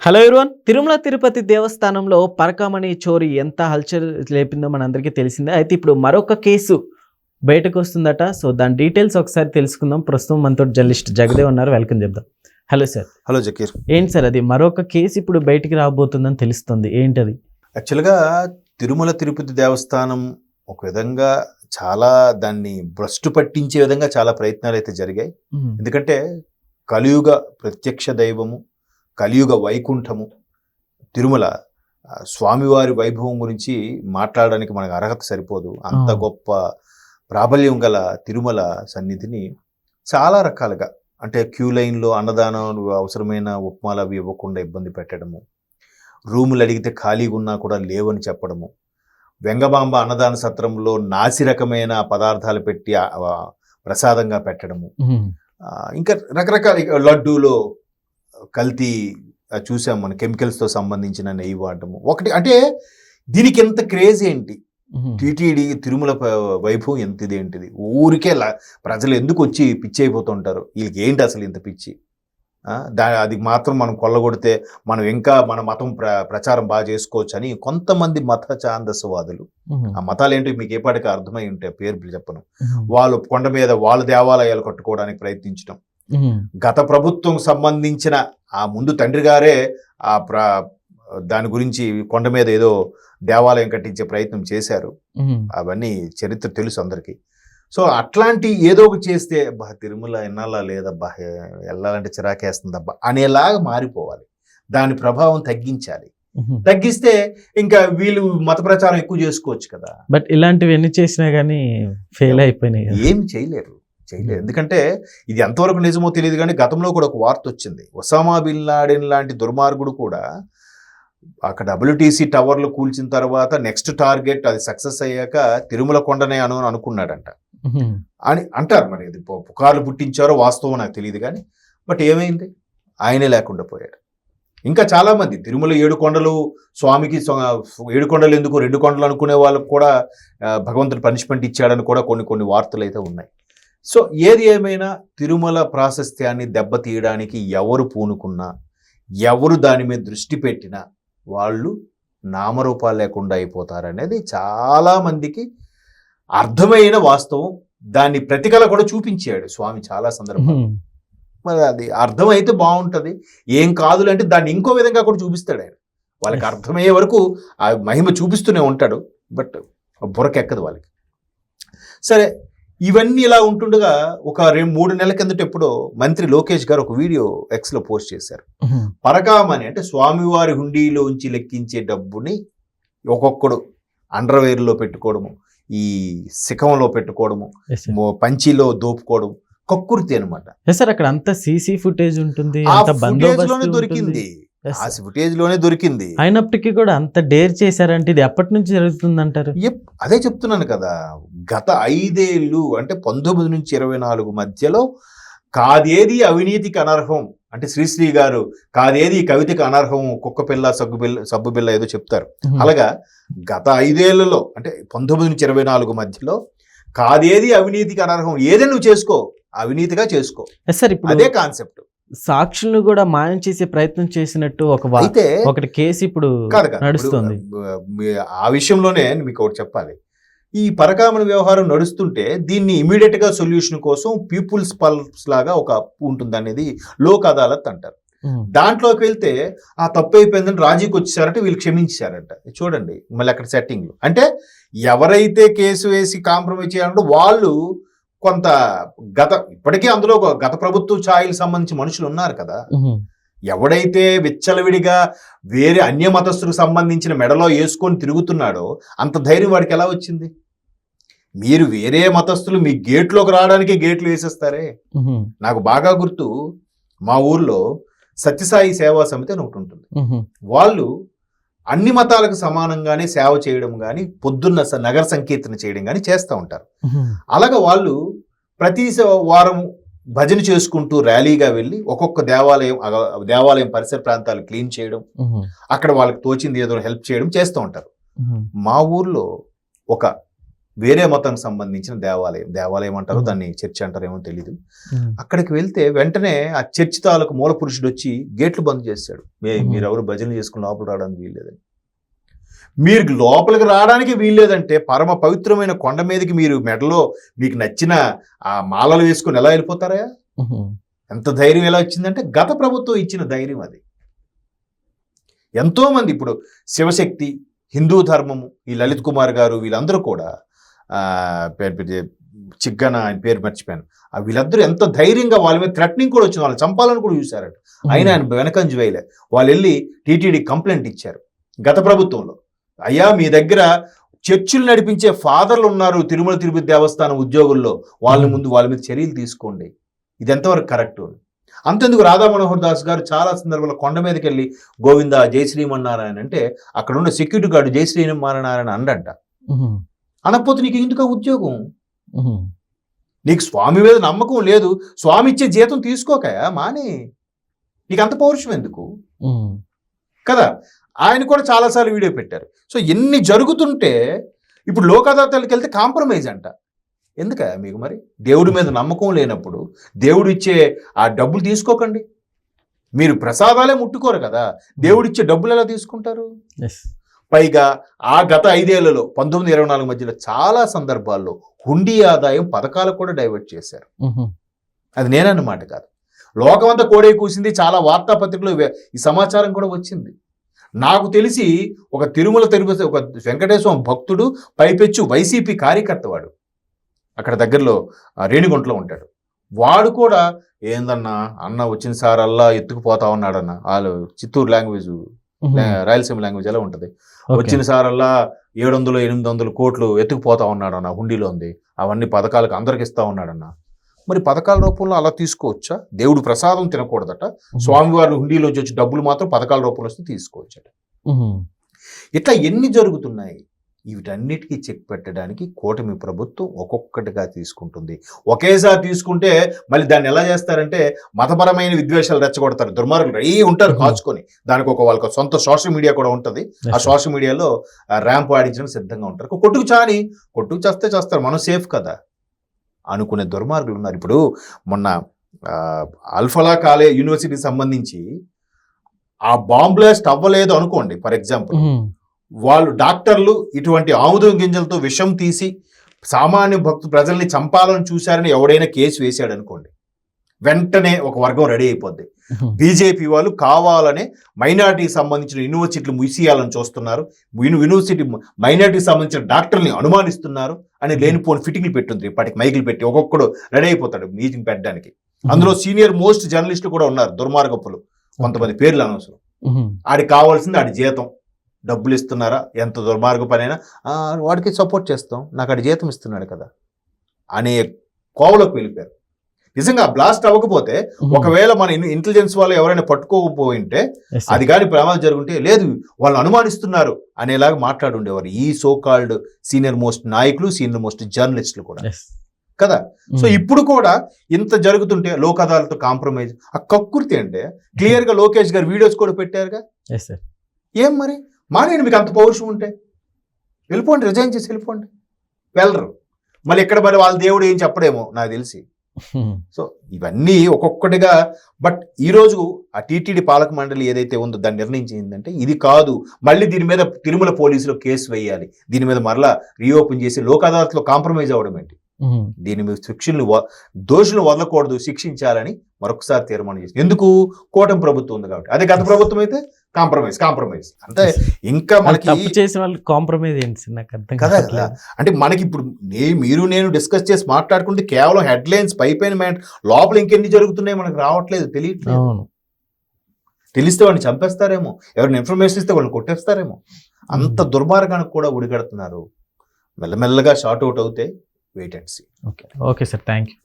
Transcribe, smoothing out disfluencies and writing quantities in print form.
Hello everyone. Tirumala Tirupati దేవస్థానంలో పరకామణి చోరీ ఎంత హల్చల్ లేపిందో మనందరికీ తెలిసిందే. అయితే ఇప్పుడు మరొక కేసు బయటకు వస్తుందట. సో దాని డీటెయిల్స్ ఒకసారి తెలుసుకుందాం. ప్రస్తుతం మనతో జర్నలిస్ట్ జగదేవ్ ఉన్నారు. వెల్కమ్ చెప్దాం. Hello sir. హలో జకీర్. ఏంటి సార్ అది మరొక కేసు ఇప్పుడు బయటికి రాబోతుందని తెలుస్తుంది, ఏంటది? యాక్చువల్గా తిరుమల తిరుపతి దేవస్థానం ఒక విధంగా చాలా దాన్ని భ్రష్టు పట్టించే విధంగా చాలా ప్రయత్నాలు అయితే జరిగాయి. ఎందుకంటే కలియుగ ప్రత్యక్ష దైవము, కలియుగ వైకుంఠము తిరుమల స్వామివారి వైభవం గురించి మాట్లాడడానికి మనకు అర్హత సరిపోదు. అంత గొప్ప ప్రాబల్యం గల తిరుమల సన్నిధిని చాలా రకాలుగా, అంటే క్యూ లైన్లో అన్నదానం అవసరమైన ఉప్మాలు అవి ఇవ్వకుండా ఇబ్బంది పెట్టడము, రూములు అడిగితే ఖాళీగా ఉన్నా కూడా లేవని చెప్పడము, వెంగబాంబ అన్నదాన సత్రంలో నాసి రకమైన పదార్థాలు పెట్టి ప్రసాదంగా పెట్టడము, ఇంకా రకరకాల లడ్డూలో కల్తీ చూసాం మనం, కెమికల్స్తో సంబంధించిన నెయ్యి వాడటము. ఒకటి అంటే దీనికి ఎంత క్రేజ్ ఏంటి, టీటీడీ తిరుమల వైభవం ఎంత ఇదేంటిది, ఊరికే ప్రజలు ఎందుకు వచ్చి పిచ్చి అయిపోతుంటారు, వీళ్ళకి ఏంటి అసలు ఇంత పిచ్చి, అది మాత్రం మనం కొల్లగొడితే మనం ఇంకా మన మతం ప్రచారం బాగా చేసుకోవచ్చు అని కొంతమంది మత ఛాందసవాదులు, ఆ మతాలు ఏంటో మీకు ఏపాటికి అర్థమై ఉంటాయి, పేర్లు చెప్పను, వాళ్ళు కొండ మీద వాళ్ళ దేవాలయాలు కట్టుకోవడానికి ప్రయత్నించడం, గత ప్రభుత్వం సంబంధించిన ఆ ముందు తండ్రి గారే దాని గురించి కొండ మీద ఏదో దేవాలయం కట్టించే ప్రయత్నం చేశారు. అవన్నీ చరిత్ర తెలుసు అందరికీ. సో అట్లాంటి ఏదో ఒకటి చేస్తే తిరుమల ఎన్నాళ్ళ లేదబ్బా, వెళ్ళాలంటే చిరాకేస్తుందబ్బా అనేలాగా మారిపోవాలి. దాని ప్రభావం తగ్గించాలి. తగ్గిస్తే ఇంకా వీళ్ళు మత ప్రచారం ఎక్కువ చేసుకోవచ్చు కదా. బట్ ఇలాంటివి ఎన్ని చేసినా కానీ ఫెయిల్ అయిపోయినాయి, ఏం చేయలేరు. ఎందుకంటే ఇది ఎంతవరకు నిజమో తెలియదు, కానీ గతంలో కూడా ఒక వార్త వచ్చింది. ఒసామా బిన్ లాడెన్ లాంటి దుర్మార్గుడు కూడా అక్కడ WTC టవర్లు కూల్చిన తర్వాత నెక్స్ట్ టార్గెట్ అది సక్సెస్ అయ్యాక తిరుమల కొండనే అనుకున్నాడంట అని అంటారు. మరి ఇది పుకార్లు పుట్టించారో వాస్తవం నాకు తెలియదు, కానీ బట్ ఏమైంది, ఆయనే లేకుండా పోయాడు. ఇంకా చాలా మంది తిరుమల 7 కొండలు స్వామికి 7 కొండలు ఎందుకు 2 కొండలు అనుకునే వాళ్ళకు కూడా భగవంతుడు పనిష్మెంట్ ఇచ్చాడని కూడా కొన్ని వార్తలు అయితే ఉన్నాయి. సో ఏది ఏమైనా తిరుమల ప్రాశస్త్యాన్ని దెబ్బతీయడానికి ఎవరు పూనుకున్నా, ఎవరు దాని మీద దృష్టి పెట్టినా వాళ్ళు నామరూపాలు లేకుండా అయిపోతారనేది చాలామందికి అర్థమైన వాస్తవం. దాన్ని ప్రతికల కూడా చూపించాడు స్వామి చాలా సందర్భాలు. మరి అది అర్థమైతే బాగుంటుంది, ఏం కాదులంటే దాన్ని ఇంకో విధంగా కూడా చూపిస్తాడు ఆయన. వాళ్ళకి అర్థమయ్యే వరకు ఆ మహిమ చూపిస్తూనే ఉంటాడు, బట్ బుర్రకెక్కదు వాళ్ళకి. సరే, ఇవన్నీ ఇలా ఉంటుండగా ఒక 2-3 నెలల కిందట ఎప్పుడో మంత్రి లోకేష్ గారు ఒక వీడియో Xలో పోస్ట్ చేశారు. పరకామణి అంటే స్వామివారి హుండీలోంచి లెక్కించే డబ్బుని ఒక్కొక్కడు అండర్వేర్లో పెట్టుకోవడము, ఈ శిఖంలో పెట్టుకోవడము, పంచిలో దోపుకోవడం కక్కుర్తి అనమాట. సార్ అక్కడ అంత సీసీ ఫుటేజ్ ఉంటుంది, దొరికింది, ఆ ఫుటేజ్ లోనే దొరికింది. అయినప్పటికీ కూడా అంత డేర్ చేశారంటే ఇది ఎప్పటి నుంచి జరుగుతుంది అంటారు? అదే చెప్తున్నాను కదా, గత 5 ఏళ్ళు అంటే 19 నుంచి 24 మధ్యలో కాదేది అవినీతికి అనర్హం అంటే శ్రీశ్రీ గారు కాదేది కవితకి అనర్హం, కుక్క పిల్ల సబ్బు బిల్ల ఏదో చెప్తారు. అలాగా గత 5 ఏళ్లలో అంటే 19 నుంచి 24 మధ్యలో కాదేది అవినీతికి అనర్హం, ఏదే నువ్వు చేసుకో, అవినీతిగా చేసుకో. అదే కాన్సెప్ట్. సాక్షులను కూడా మాయం చేసే ప్రయత్నం చేసినట్టు ఒకటి కేసు ఇప్పుడు నడుస్తుంది. ఆ విషయంలోనే మీకు ఒకటి చెప్పాలి. ఈ పరకామణి వ్యవహారం నడుస్తుంటే దీన్ని ఇమీడియట్ గా సొల్యూషన్ కోసం పీపుల్స్ పల్స్ లాగా ఒక ఉంటుంది అనేది లోక్ అదాలత్ అంటారు. దాంట్లోకి వెళ్తే ఆ తప్పు అయిపోయిందని రాజీకి వచ్చేసారంటే వీళ్ళు క్షమించారంట. చూడండి మళ్ళీ అక్కడ సెట్టింగ్లు అంటే ఎవరైతే కేసు వేసి కాంప్రమైజ్ చేయాలంటే వాళ్ళు కొంత ఇప్పటికే అందులో గత ప్రభుత్వ ఛాయలకు సంబంధించి మనుషులు ఉన్నారు కదా. ఎవడైతే విచ్చలవిడిగా వేరే అన్య మతస్థులకు సంబంధించిన మెడలో వేసుకొని తిరుగుతున్నాడో అంత ధైర్యం వాడికి ఎలా వచ్చింది? మీరు వేరే మతస్థులు మీ గేట్లోకి రావడానికి గేట్లు వేసేస్తారే. నాకు బాగా గుర్తు, మా ఊర్లో సత్యసాయి సేవా సమితి అని ఒకటి ఉంటుంది. వాళ్ళు అన్ని మతాలకు సమానంగానే సేవ చేయడం కానీ, పొద్దున్న నగర సంకీర్తన చేయడం కానీ చేస్తూ ఉంటారు. అలాగా వాళ్ళు ప్రతి వారం భజన చేసుకుంటూ ర్యాలీగా వెళ్ళి ఒక్కొక్క దేవాలయం పరిసర ప్రాంతాలు క్లీన్ చేయడం, అక్కడ వాళ్ళకి తోచింది ఏదో హెల్ప్ చేయడం చేస్తూ ఉంటారు. మా ఊర్లో ఒక వేరే మతం సంబంధించిన దేవాలయం అంటారు, దాన్ని చర్చ్ అంటారు ఏమో తెలీదు. అక్కడికి వెళ్తే వెంటనే ఆ చర్చ్ తాలూకు మూల పురుషుడు వచ్చి గేట్లు బంద్ చేశాడు. మీరు ఎవరు భజనలు చేసుకుని లోపల రావడానికి వీల్లేదని. మీరు లోపలికి రావడానికి వీల్లేదంటే పరమ పవిత్రమైన కొండ మీదకి మీరు మెడలో మీకు నచ్చిన ఆ మాలలు వేసుకుని ఎలా వెళ్ళిపోతారా? ఎంత ధైర్యం ఎలా వచ్చిందంటే గత ప్రభుత్వం ఇచ్చిన ధైర్యం అది. ఎంతో మంది ఇప్పుడు శివశక్తి, హిందూ ధర్మము, ఈ లలిత్ కుమార్ గారు వీళ్ళందరూ కూడా చిగ్గన ఆయన పేరు మర్చిపోయాను, వీళ్ళందరూ ఎంత ధైర్యంగా వాళ్ళ మీద థ్రెటనింగ్ కూడా వచ్చింది, వాళ్ళని చంపాలని కూడా చూశారట. అయినా ఆయన వెనకంజు వేయలే. వాళ్ళు వెళ్ళి టీటీడీ కంప్లైంట్ ఇచ్చారు గత ప్రభుత్వంలో. అయ్యా మీ దగ్గర చర్చిలు నడిపించే ఫాదర్లు ఉన్నారు తిరుమల తిరుపతి దేవస్థానం ఉద్యోగుల్లో, వాళ్ళ మీద చర్యలు తీసుకోండి. ఇది ఎంతవరకు కరెక్ట్? అంతెందుకు రాధా మనోహర్ దాస్ గారు చాలా సందర్భాల్లో కొండ మీదకి వెళ్ళి గోవింద జై శ్రీమన్నారాయణ అంటే అక్కడ ఉన్న సెక్యూరిటీ గార్డు జై శ్రీమన్నారాయణ అండంట. అనకపోతే నీకు ఎందుకు ఉద్యోగం? నీకు స్వామి మీద నమ్మకం లేదు, స్వామి ఇచ్చే జీతం తీసుకోకయా మానే, నీకు అంత పౌరుషం ఎందుకు కదా? ఆయన కూడా చాలాసార్లు వీడియో పెట్టారు. సో ఎన్ని జరుగుతుంటే ఇప్పుడు లోక్ అదాలత్కి వెళ్తే కాంప్రమైజ్ అంట. ఎందుక మీకు మరి దేవుడి మీద నమ్మకం లేనప్పుడు దేవుడు ఇచ్చే ఆ డబ్బులు తీసుకోకండి. మీరు ప్రసాదాలే ముట్టుకోరు కదా, దేవుడిచ్చే డబ్బులు ఎలా తీసుకుంటారు? పైగా ఆ గత 5 ఏళ్లలో 1924 మధ్యలో చాలా సందర్భాల్లో హుండీ ఆదాయం పథకాలకు కూడా డైవర్ట్ చేశారు. అది నేనన్నమాట కాదు, లోకమంతా కోడే కూసింది. చాలా వార్తాపత్రికలు ఈ సమాచారం కూడా వచ్చింది. నాకు తెలిసి ఒక తిరుమల తిరుపతి ఒక వెంకటేశ్వర భక్తుడు, పైపెచ్చు వైసీపీ కార్యకర్త, వాడు అక్కడ దగ్గరలో రేణిగుంటలో ఉంటాడు. వాడు కూడా ఏందన్నా అన్న వచ్చిన సార్ అల్లా ఎత్తుకుపోతా ఉన్నాడన్న, వాళ్ళు చిత్తూరు లాంగ్వేజ్, రాయలసీమ లాంగ్వేజ్ ఎలా ఉంటుంది, వచ్చిన సారల్లా 700-800 కోట్లు ఎత్తుకుపోతా ఉన్నాడన్న, హుండీలో ఉంది, అవన్నీ పథకాలకు అందరికి ఇస్తా ఉన్నాడన్న. మరి పథకాల రూపంలో అలా తీసుకోవచ్చా? దేవుడు ప్రసాదం తినకూడదట, స్వామివారి హుండీలోంచి వచ్చి డబ్బులు మాత్రం పథకాల రూపంలో వస్తే తీసుకోవచ్చట. ఇట్లా ఎన్ని జరుగుతున్నాయి? వీటన్నిటికీ చెక్ పెట్టడానికి కూటమి ప్రభుత్వం ఒక్కొక్కటిగా తీసుకుంటుంది. ఒకేసారి తీసుకుంటే మళ్ళీ దాన్ని ఎలా చేస్తారంటే మతపరమైన విద్వేషాలు రెచ్చగొడతారు, దుర్మార్గులు ఉంటారు కాచుకొని. దానికి వాళ్ళకి సొంత సోషల్ మీడియా కూడా ఉంటుంది. ఆ సోషల్ మీడియాలో ర్యాంప్ ఆడించడానికి సిద్ధంగా ఉంటారు. కొట్టుకు చేస్తే చేస్తారు, మనం సేఫ్ కదా అనుకునే దుర్మార్గులు ఉన్నారు. ఇప్పుడు మొన్న అల్ఫలా యూనివర్సిటీకి సంబంధించి ఆ బాంబ్ బ్లాస్ట్ అవ్వలేదు అనుకోండి, ఫర్ ఎగ్జాంపుల్, వాళ్ళు డాక్టర్లు ఇటువంటి ఆముదం గింజలతో విషం తీసి సామాన్య ప్రజల్ని చంపాలని చూశారని ఎవడైనా కేసు వేశాడు అనుకోండి, వెంటనే ఒక వర్గం రెడీ అయిపోద్ది. బీజేపీ వాళ్ళు కావాలనే మైనార్టీకి సంబంధించిన యూనివర్సిటీలు ముసియాలని చూస్తున్నారు, యూనివర్సిటీ మైనార్టీకి సంబంధించిన డాక్టర్ని అనుమానిస్తున్నారు అని లేనిపోని ఫిట్టింగ్లు పెట్టుంది. ఇప్పటికి మైకులు పెట్టి ఒక్కొక్కడు రెడీ అయిపోతాడు మీటింగ్ పెట్టడానికి. అందులో సీనియర్ మోస్ట్ జర్నలిస్టులు కూడా ఉన్నారు, దుర్మార్గపులు, కొంతమంది పేర్లు అనవసరం. ఆడికి కావాల్సింది ఆడి జీతం, డబ్బులు ఇస్తున్నారా, ఎంత దుర్మార్గ పనైనా వాడికి సపోర్ట్ చేస్తాం, నాకు ఆడి జీతం ఇస్తున్నాడు కదా అనే కోవలోకి వెళ్ళిపోయారు. నిజంగా బ్లాస్ట్ అవ్వకపోతే, ఒకవేళ మన ఇంటెలిజెన్స్ వాళ్ళు ఎవరైనా పట్టుకోకపోయింటే, అది కానీ ప్రమాదం జరుగుంటే, లేదు వాళ్ళు అనుమానిస్తున్నారు అనేలాగా మాట్లాడుండేవారు ఈ సో కాల్డ్ సీనియర్ మోస్ట్ నాయకులు, సీనియర్ మోస్ట్ జర్నలిస్టులు కూడా కదా. సో ఇప్పుడు కూడా ఇంత జరుగుతుంటే లోక్ అదాలత్తో కాంప్రమైజ్, ఆ కక్కుర్తి అంటే క్లియర్ గా లోకేష్ గారు వీడియోస్ కూడా పెట్టారుగా. ఏం మరి మానేయండి, మీకు అంత పౌరుషం ఉంటే వెళ్ళిపోండి, రిజైన్ చేసి వెళ్ళిపోండి. వెళ్ళరు మళ్ళీ ఎక్కడ మరి వాళ్ళ దేవుడు ఏం చెప్పడేమో నాకు తెలిసి. సో ఇవన్నీ ఒక్కొక్కటిగా. బట్ ఈరోజు ఆ టీటీడీ పాలక మండలి ఏదైతే ఉందో దాన్ని నిర్ణయించిందంటే ఇది కాదు, మళ్ళీ దీని మీద తిరుమల పోలీసులు కేసు వేయాలి, దీని మీద మరలా రీఓపెన్ చేసి లోక్ అదాలత్లో కాంప్రమైజ్ అవ్వడం ఏంటి, దీని మీద దోషులు వదలకూడదు, శిక్షించాలని మరొకసారి తీర్మానం చేసింది. ఎందుకు? కూటమి ప్రభుత్వం ఉంది కాబట్టి. అదే గత ప్రభుత్వం అయితే కాంప్రమైజ్ అంటే ఇంకా మనకి చేసిన వాళ్ళు కాంప్రమైజ్ ఏంటి కదా. అంటే మనకి ఇప్పుడు నేను డిస్కస్ చేసి మాట్లాడుకుంటే కేవలం హెడ్లైన్స్ పైపైన లోపల ఇంకెన్ని జరుగుతున్నాయి మనకు రావట్లేదు, తెలియట్లేదు. తెలిస్తే వాళ్ళని చంపేస్తారేమో, ఎవరైనా ఇన్ఫర్మేషన్ ఇస్తే వాళ్ళని కొట్టేస్తారేమో, అంత దుర్మార్గానికి కూడా ఉడిగడుతున్నారు. మెల్లమెల్లగా షార్ట్ అవుట్ అవుతాయి, wait and see. Okay sir, thank you.